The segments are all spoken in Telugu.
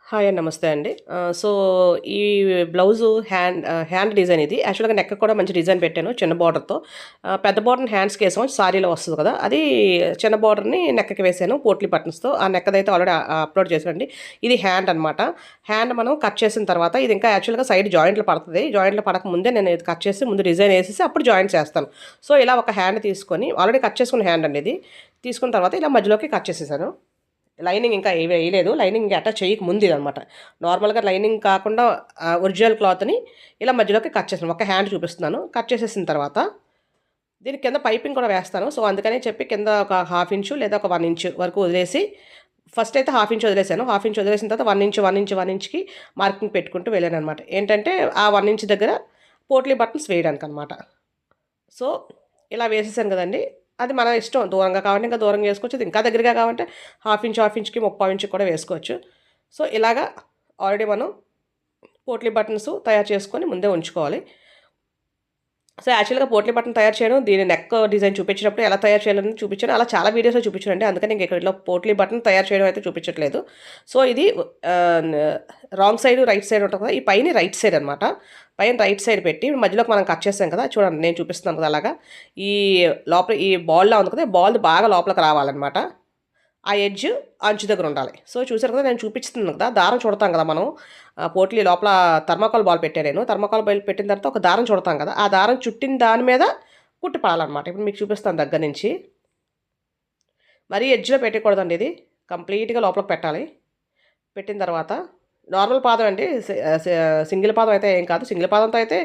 హాయ్ అండి. నమస్తే అండి. సో, ఈ బ్లౌజు హ్యాండ్ డిజైన్ ఇది. యాక్చువల్‌గా నెక్ కూడా మంచి డిజైన్ పెట్టాను చిన్న బోర్డర్‌తో. పెద్ద బోర్డర్‌ని హ్యాండ్స్‌కేసాం సారీలో వస్తది కదా! అది చిన్న బోర్డర్‌ని నెక్‌కి వేసాను పోట్లీ బటన్స్‌తో. ఆ నెక్కదైతే ఆల్రెడీ అప్‌లోడ్ చేశానండి. ఇది హ్యాండ్ అనమాట. హ్యాండ్ మనం కట్ చేసిన తర్వాత ఇది ఇంకా యాక్చువల్‌గా సైడ్ జాయింట్లు పడతది. జాయింట్లు పడక ముందే నేను ఇది కట్ చేసి ముందు డిజైన్ ఏసేసి అప్పుడు జాయింట్ చేస్తాను. సో, ఇలా ఒక హ్యాండ్ తీసుకొని ఆల్రెడీ కట్ చేసుకున్న హ్యాండ్ అండి ఇది. తీసుకున్న తర్వాత ఇలా మధ్యలోకి కట్ చేసేసాను. లైనింగ్ ఇంకా వేయలేదు. లైనింగ్ అటాచ్ చేయక ముందు ఇదనమాట. నార్మల్‌గా లైనింగ్ కాకుండా ఒరిజినల్ క్లాత్‌ని ఇలా మధ్యలోకి కట్ చేశాను. ఒక హ్యాండ్ చూపిస్తున్నాను. కట్ చేసేసిన తర్వాత దీని కింద పైపింగ్ కూడా వేస్తాను. సో, అందుకని చెప్పి కింద ఒక హాఫ్ ఇంచు లేదా ఒక 1 ఇంచు వరకు వదిలేసి ఫస్ట్ అయితే హాఫ్ ఇంచ్ వదిలేసాను. హాఫ్ ఇంచ్ వదిలేసిన తర్వాత 1 ఇంచ్, 1 ఇంచ్, 1 ఇంచ్‌కి మార్కింగ్ పెట్టుకుంటూ వెళ్ళాననమాట. ఏంటంటే ఆ 1 ఇంచ్ దగ్గర పోట్లీ బటన్స్ వేయడానికనమాట. సో, ఇలా వేసేసాను కదండీ! అది మన ఇష్టం. దూరంగా కావాలంటే ఇంకా దూరంగా వేసుకోవచ్చు. అది ఇంకా దగ్గరగా కావాలంటే హాఫ్ ఇంచ్, హాఫ్ ఇంచ్‌కి, ముప్పావు ఇంచ్‌కి కూడా వేసుకోవచ్చు. సో, ఇలాగా ఆల్రెడీ మనం పోట్లీ బటన్స్ తయారు చేసుకొని ముందే ఉంచుకోవాలి. సో, యాక్చువల్‌గా పోట్లీ బటన్ తయారు చేయడం, దీని నెక్ డిజైన్ చూపించినప్పుడు ఎలా తయారు చేయాలని చూపించాను. అలా చాలా వీడియోస్‌లో చూపించానండి. అందుకని ఇంక ఇట్లా పోట్లీ బటన్ తయారు చేయడం అయితే చూపించట్లేదు. సో, ఇది ఆహ్, న రాంగ్ సైడ్, రైట్ సైడ్ ఉంటది కదా! ఈ పైన రైట్ సైడ్ అనమాట. పైన రైట్ సైడ్ పెట్టి మధ్యలోకి మనం కట్ చేసాం కదా! చూడండి నేను చూపిస్తున్నాను కదా! అలాగా. ఈ లోపల ఈ బాల్‌లా ఉంది కదా! బాల్‌ది బాగా లోపలికి రావాలనమాట. ఆ ఎడ్జ్ అంచు దగ్గర ఉండాలి. సో, చూసారు కదా! నేను చూపిస్తున్నాను కదా! దారం చుడతాం కదా మనం. పోట్లీ లోపల థర్మాకోల్ బాల్ పెట్టా నేను. థర్మాకోల్ బాల్ పెట్టిన తర్వాత ఒక దారం చుడతాం కదా! ఆ దారం చుట్టిన దాని మీద కుట్టి పడాలనమాట. ఇప్పుడు మీకు చూపిస్తాను దగ్గర నుంచి. మరీ ఎడ్జ్‌లో పెట్టకూడదండి ఇది. కంప్లీట్‌గా లోపలికి పెట్టాలి. పెట్టిన తర్వాత నార్మల్ పాదం అండి. సింగిల్ పాదం అయితే ఏం కాదు. సింగిల్ పాదంతో అయితే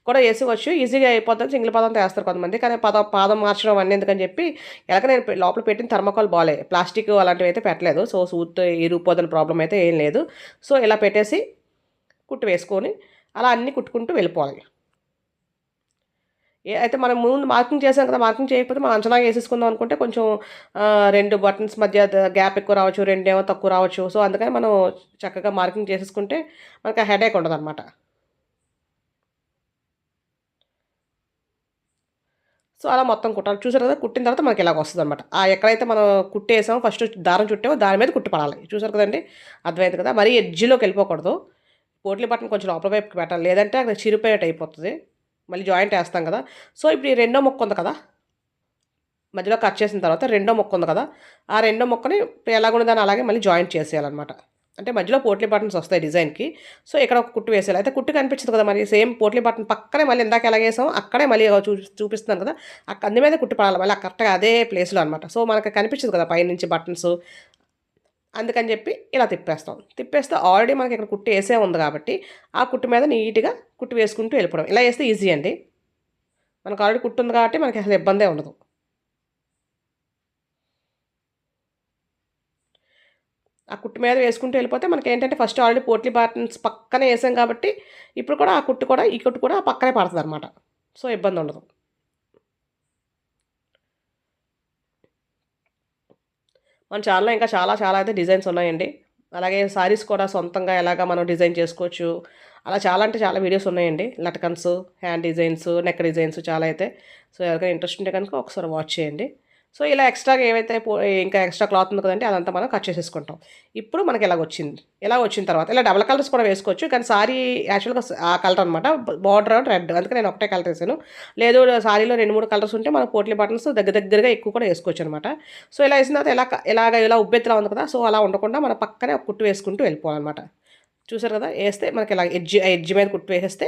కూడా ఏసేవచ్చు. ఈజీగా అయిపోద్దని సింగిల్ పాదంతో ఏస్తారు కొంతమంది. కానీ పాదం మార్చడం అవన్నీ ఎందుకని చెప్పి ఎలాగ నేను లోపల పెట్టిన థర్మాకోల్ బాలే. ప్లాస్టిక్ అలాంటివి అయితే పెట్టలేదు. సో, సూత్తో ఇరిగిపోదని ప్రాబ్లమ్ అయితే ఏం లేదు. సో, ఇలా పెట్టేసి కుట్టు వేసుకొని అలా అన్నీ కుట్టుకుంటూ వెళ్ళిపోవాలి. అయితే మనం ముందు మార్కింగ్ చేసాం కదా! మార్కింగ్ చేయకపోతే మనం అంచనాగా ఏసేసుకుందాం అనుకుంటే కొంచెం 2 బటన్స్ మధ్య గ్యాప్ ఎక్కువ రావచ్చు. 2 ఏమో తక్కువ రావచ్చు. సో, అందుకని మనం చక్కగా మార్కింగ్ చేసేసుకుంటే మనకు ఆ హెడేక్ ఉండదనమాట. సో, అలా మొత్తం కుట్టాలి. చూసారు కదా! కుట్టిన తర్వాత మనకి ఇలాగ వస్తదనమాట. ఎక్కడైతే మనం కుట్టేసామో ఫస్ట్ దారం చుట్టామో దాని మీద కుట్టు పడాలి. చూసారు కదండీ! అర్థమైంది కదా! మరీ ఎడ్జ్‌లోకెళ్ళిపోకూడదు. పోట్లీ బటన్ కొంచెం లోపల వైపుకి పెట్టాలి. లేదంటే అక్కడ చిరిగిపోయేట్టు అయిపోతది. మళ్ళీ జాయింట్ ఏస్తాం కదా! సో, ఇప్పుడు ఈ రెండో ముక్క ఉంది కదా! మధ్యలో కట్ చేసిన తర్వాత రెండో ముక్క ఉంది కదా! ఆ రెండో ముక్కని ఎలాగున్న దాన్ని అలాగే మళ్ళీ జాయింట్ చేసేయాలనమాట. అంటే మధ్యలో పోట్లీ బటన్స్ వస్తాయి డిజైన్‌కి. సో, ఇక్కడ ఒక కుట్టు వేసేయాలి. అయితే కుట్టు కనిపించదు కదా! మరి సేమ్ పోట్లీ బటన్ పక్కనే మళ్ళీ ఇందాక ఎలాగేసామో అక్కడే మళ్ళీ చూపిస్తున్నాను కదా! అందు మీద కుట్టు పడాలి. మళ్ళీ కరెక్ట్‌గా అదే ప్లేస్‌లో అనమాట. సో, మనకు కనిపించదు కదా! పైనుంచి బటన్స్. అందుకని చెప్పి ఇలా తిప్పేస్తాం. తిప్పేస్తే ఆల్రెడీ మనకి ఇక్కడ కుట్టు ఏసే ఉంది కాబట్టి, ఆ కుట్టు మీద నీట్‌గా కుట్టు వేసుకుంటూ వెళ్ళిపోవడం. ఇలా ఏస్తే ఈజీ అండి. మనకు ఆల్రెడీ కుట్టు ఉంది కాబట్టి మనకి అసలు ఇబ్బందే ఉండదు. ఆ కుట్టు మీద వేసుకుంటూ వెళ్ళిపోతే మనకేంటంటే ఫస్ట్ ఆల్రెడీ పోట్లీ బటన్స్ పక్కనే ఏసాం కాబట్టి, ఇప్పుడు కూడా ఆ కుట్టు కూడా, ఈ కుట్టు కూడా పక్కనే పడతదనమాట. సో, ఇబ్బందుండదు. మన ఛానెల్‌లో ఇంకా చాలా చాలా అయితే డిజైన్స్ ఉన్నాయండి. అలాగే సారీస్ కూడా సొంతంగా ఎలాగా మనం డిజైన్ చేసుకోవచ్చు. అలా చాలా అంటే చాలా వీడియోస్ ఉన్నాయండి. లటకన్స్, హ్యాండ్ డిజైన్స్, నెక్ డిజైన్స్ చాలా అయితే. సో, ఎవరికైనా ఇంట్రెస్ట్ ఉంటే కనుక ఒకసారి వాచ్ చేయండి. సో, ఇలా ఎక్స్‌ట్రాగా ఏవైతే ఇంకా ఎక్స్‌ట్రా క్లాత్ ఉంది కదండీ! అదంతా మనం కట్ చేసేసుకుంటాం. ఇప్పుడు మనకి ఇలాగొచ్చింది. ఇలా వచ్చిన తర్వాత ఇలా డబుల్ కలర్స్ కూడా వేసుకోవచ్చు. కానీ సారీ యాక్చువల్‌గా ఆ కలర్ అనమాట. Border red. అందుకే నేను ఒకటే కలర్ ఏసాను. లేదు సారీలో 2, 3 కలర్స్ ఉంటే మనం పోట్లీ బటన్స్ దగ్గర దగ్గరగా ఎక్కువ కూడా ఏసుకోవచ్చనమాట. సో, ఇలా ఏసిన తర్వాత ఇలా ఉబ్బెత్తులా ఉంది కదా! సో, అలా ఉండకుండా మనం పక్కనే ఒక కుట్టు వేసుకుంటూ వెళ్ళిపోవాలనమాట. చూసారు కదా! ఏస్తే మనకి ఇలా ఎడ్జ్ మీద కుట్టు వేసేస్తే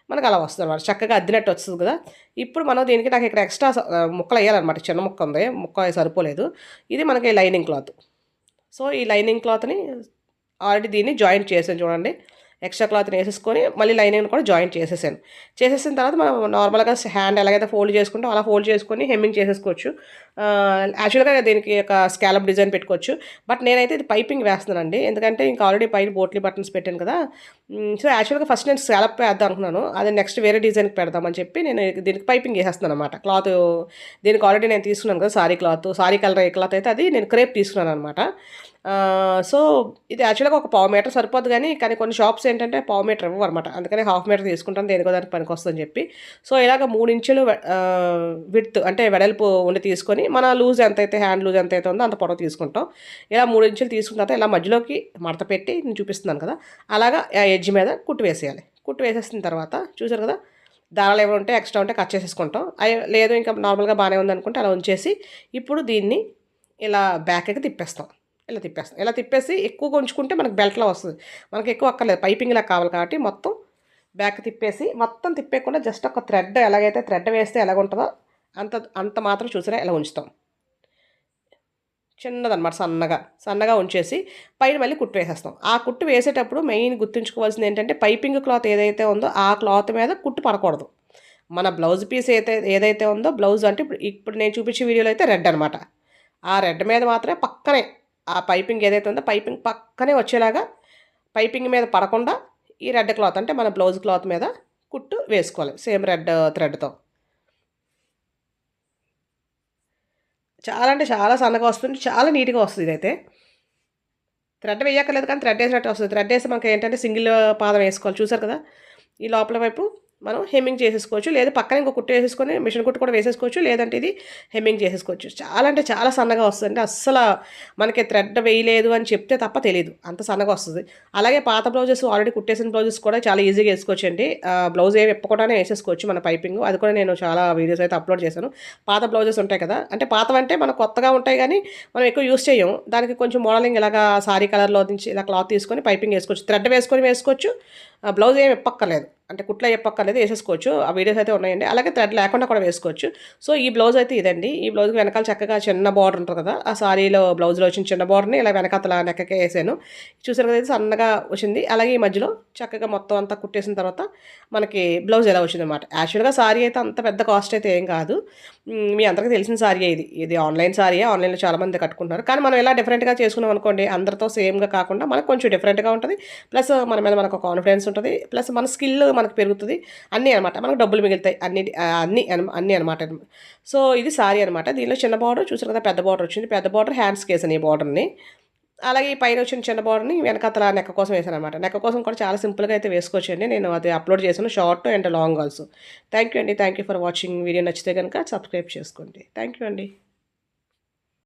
మనకు అలా వస్తదనమాట. చక్కగా అద్దినట్టు వస్తది కదా! ఇప్పుడు మనం దీనికి నాకు ఇక్కడ ఎక్స్‌ట్రా ముక్కలెయ్యాలనమాట. చిన్న ముక్క ఉంది. ముక్క సరిపోలేదు. ఇది మనకి లైనింగ్ క్లాత్. సో, ఈ లైనింగ్ క్లాత్‌ని ఆల్రెడీ దీన్ని జాయింట్ చేశాను చూడండి. ఎక్స్‌ట్రా క్లాత్‌ని ఏసేసుకొని మళ్ళీ లైనింగ్‌ని కూడా జాయింట్ చేసేసాను. చేసేసిన తర్వాత మనం నార్మల్‌గా హ్యాండ్ ఎలాగైతే ఫోల్డ్ చేసుకుంటామో అలా ఫోల్డ్ చేసుకొని హెమ్మింగ్ చేసేసుకోవచ్చు. యాక్చువల్‌గా దీనికి ఒక స్కాలప్ డిజైన్ పెట్టుకోవచ్చు. బట్ నేనైతే ఇది పైపింగ్ వేస్తున్నానండి. ఎందుకంటే ఇంకా ఆల్రెడీ పైన పోట్లీ బటన్స్ పెట్టాను కదా! సో, యాక్చువల్‌గా ఫస్ట్ నేను స్కాలప్ వేద్దాం అనుకున్నాను. అది నెక్స్ట్ వేరే డిజైన్‌కి పెడదామని చెప్పి నేను దీనికి పైపింగ్ ఏసేస్తున్నాననమాట. దీనికి ఆల్రెడీ నేను తీసుకున్నాను కదా! Sorry cloth. సారీ కలర్ ఏ క్లాత్ అయితే అది నేను క్రేప్ తీసుకున్నాననమాట. సో, ఇది యాక్చువల్‌గా ఒక పావు మీటర్ సరిపోద్ది కానీ కొన్ని షాప్స్ ఏంటంటే పావు మీటర్ ఇవ్వవనమాట. అందుకని హాఫ్ మీటర్ తీసుకుంటాను దేనికో దానికి పనికొస్తదని చెప్పి. సో, ఇలాగ 3 ఇంచులు విడ్త్ అంటే వెడల్పు ఉండి తీసుకొని మన లూజ్ ఎంతైతే హ్యాండ్ లూజ్ ఎంతైతే ఉందో అంత పొడవు తీసుకుంటాం. ఇలా 3 ఇంచులు తీసుకున్న తర్వాత ఇలా మధ్యలోకి మడత పెట్టి నేను చూపిస్తున్నాను కదా, అలాగా ఆ ఎడ్జ్ మీద కుట్టు వేసేయాలి. కుట్టు వేసేసిన తర్వాత చూసారు కదా, దారాలు ఏమైనా ఉంటే ఎక్స్ట్రా ఉంటే కట్ చేసేసుకుంటాం. లేదు ఇంకా నార్మల్గా బాగానే ఉందనుకుంటే అలా ఉంచేసి ఇప్పుడు దీన్ని ఇలా బ్యాక్కి తిప్పేస్తాం. ఇలా తిప్పేసి ఎక్కువగా ఉంచుకుంటే మనకు బెల్ట్లా వస్తుంది. మనకి ఎక్కువ అక్కర్లేదు, పైపింగ్లా కావాలి కాబట్టి మొత్తం బ్యాక్ తిప్పేసి మొత్తం తిప్పేయకుండా జస్ట్ ఒక థ్రెడ్ ఎలాగైతే థ్రెడ్ వేస్తే ఎలాగుంటుందో అంత మాత్రం చూసారా ఎలా ఉంచుతాం. చిన్నదనమాట, సన్నగా ఉంచేసి పైన మళ్ళీ కుట్టు వేసేస్తాం. ఆ కుట్టు వేసేటప్పుడు మెయిన్ గుర్తుంచుకోవాల్సింది ఏంటంటే పైపింగ్ క్లాత్ ఏదైతే ఉందో ఆ క్లాత్ మీద కుట్టు పడకూడదు. మన బ్లౌజ్ పీస్ ఏదైతే ఉందో బ్లౌజ్ అంటే ఇప్పుడు నేను చూపించే వీడియోలో అయితే రెడ్ అనమాట. ఆ రెడ్ మీద మాత్రమే పక్కనే ఆ పైపింగ్ ఏదైతే ఉందో పైపింగ్ పక్కనే వచ్చేలాగా పైపింగ్ మీద పడకుండా ఈ రెడ్ క్లాత్ అంటే మన బ్లౌజ్ క్లాత్ మీద కుట్టు వేసుకోవాలి సేమ్ రెడ్ థ్రెడ్తో. చాలా అంటే చాలా సన్నగా వస్తుంది, చాలా నీట్గా వస్తుంది. ఇదైతే థ్రెడ్ వేయక్కర్లేదు కానీ థ్రెడ్ వేసినట్టు వస్తుంది. థ్రెడ్ వేసి మనకి ఏంటంటే సింగిల్ పాదం వేసుకోవాలి. చూసారు కదా, ఈ లోపల వైపు మనం హెమ్మింగ్ చేసేసుకోవచ్చు, లేదా పక్కన ఇంకో కుట్టు వేసేసుకొని మిషన్ కుట్టు కూడా వేసేసుకోవచ్చు, లేదంటే ఇది హెమ్మింగ్ చేసేసుకోవచ్చు. చాలా అంటే చాలా సన్నగా వస్తుంది. అంటే అస్సలు మనకి థ్రెడ్ వేయలేదు అని చెప్తే తప్ప తెలియదు, అంత సన్నగా వస్తుంది. అలాగే పాత బ్లౌజెస్ ఆల్రెడీ కుట్టేసిన బ్లౌజెస్ కూడా చాలా ఈజీగా వేసుకోవచ్చు అండి. బ్లౌజ్ ఏమి విప్పకుండానే వేసేసుకోవచ్చు మన పైపింగ్. అది కూడా నేను చాలా వీడియోస్ అయితే అప్లోడ్ చేశాను. పాత బ్లౌజెస్ ఉంటాయి కదా, అంటే పాతవంటే మనకు కొత్తగా ఉంటాయి కానీ మనం ఎక్కువ యూస్ చేయం. దానికి కొంచెం మోడలింగ్ ఇలాగా సారీ కలర్లో నుంచి ఇలా క్లాత్ తీసుకొని పైపింగ్ వేసుకోవచ్చు, థ్రెడ్ వేసుకోవచ్చు. బ్లౌజ్ ఏమి ఇప్పక్కర్లేదు, అంటే కుట్ల చెప్పక్కర్లేదు, వేసేసుకోవచ్చు. ఆ వీడియోస్ అయితే ఉన్నాయండి. అలాగే థ్రెడ్ లేకుండా కూడా వేసుకోవచ్చు. సో ఈ బ్లౌజ్ అయితే ఇదండి. ఈ బ్లౌజ్కి వెనకాల చక్కగా చిన్న బార్డర్ ఉంటుంది కదా, ఆ సారీలో బ్లౌజ్లో వచ్చిన చిన్న బార్డర్ని ఇలా వెనకాతల నెక్కకే వేసాను. చూసారు కదా, అయితే సన్నగా వచ్చింది. అలాగే ఈ మధ్యలో చక్కగా మొత్తం అంతా కుట్టేసిన తర్వాత మనకి బ్లౌజ్ ఎలా వచ్చింది అనమాట. యాక్చువల్గా సారీ అయితే అంత పెద్ద కాస్ట్ అయితే ఏం కాదు, మీ అందరికీ తెలిసిన సారీ ఇది ఆన్లైన్ సారీయే, ఆన్లైన్లో చాలామంది కట్టుకుంటున్నారు. కానీ మనం ఎలా డిఫరెంట్గా చేసుకున్నాం అనుకోండి, అందరితో సేమ్గా కాకుండా మనకు కొంచెం డిఫరెంట్గా ఉంటుంది. ప్లస్ మన మీద మనకు కాన్ఫిడెన్స్ ఉంటుంది, ప్లస్ మన స్కిల్ మనకు పెరుగుతుంది. అన్నీ అనమాట, మనకు డబ్బులు మిగులుతాయి, అన్నీ అనమాట. సో ఇది సారీ అనమాట. దీనిలో చిన్న బార్డర్ చూసారు కదా, పెద్ద బార్డర్ వచ్చింది. పెద్ద బార్డర్ హ్యాండ్స్కి వేసాను ఈ బార్డర్ని. అలాగే ఈ పైన వచ్చిన చిన్న బార్డర్ని వెనకాతల నెక్క కోసం వేసాను అనమాట. నెక్క కోసం కూడా చాలా సింపుల్గా అయితే వేసుకోవచ్చండి. నేను అది అప్లోడ్ చేశాను, short and long also. Thank you అండి. Thank you for watching. Video నచ్చితే కనుక సబ్స్క్రైబ్ చేసుకోండి. థ్యాంక్ యూ అండి.